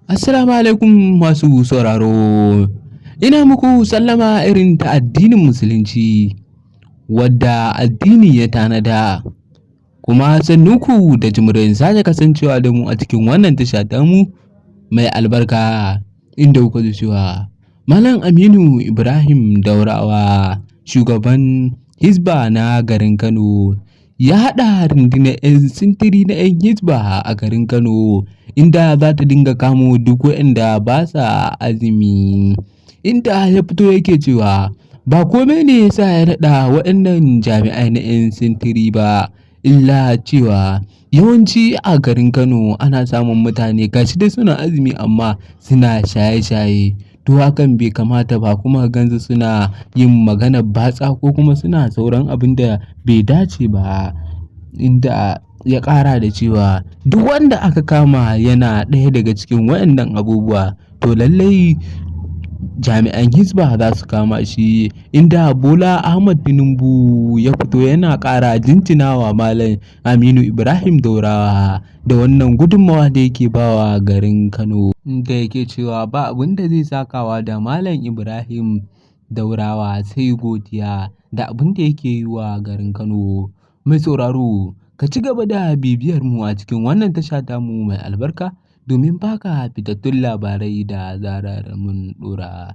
Assalamu alaikum masu sauraro. Ina muku sallama irin ta addinin Musulunci wadda addini ya tanada. Kuma sannunku da jimirin sake kasancewa da mu a cikin wannan tasha tamu mai albarka inda kuka ji cewa Malam Aminu Ibrahim Daurawa shugaban Hisba na garin Kano ya haɗa rundunar 'yan sintiri na 'yan Hisba a garin Kano inda za ta dinga kamo duk waɗanda ba sa azumi, inda ya fito yake cewa ba komai ne yasa ya naɗa waɗannan jami'ai na 'yan sintiri ba illa cewa yawanci a garin Kano ana samun mutane gashi dai suna azumi amma suna shaye-shaye, to hakan bai kamata ba, kuma gansu suna yin maganar batsa ko kuma suna sauran abin da bai dace ba, inda ya ƙara da cewa duk wanda aka kama yana ɗaya daga cikin waɗannan abubuwa to lallai jami'an Hisba za su kama shi, inda Bola Ahmad Tinubu ya fito yana ƙara jinjinawa Malam Aminu Ibrahim Daurawa da wannan gudunmawa da yake bawa garin Kano, inda yake cewa ba abin da zai sakawa da Malam Ibrahim Daurawa sai godiya da abin da yake yi wa garin Kano. Mai sauraro, ka ci gaba da bibiyar mu a cikin wannan tasha tamu mai albarka domin baka fitattun labarai da zarar mun ɗora.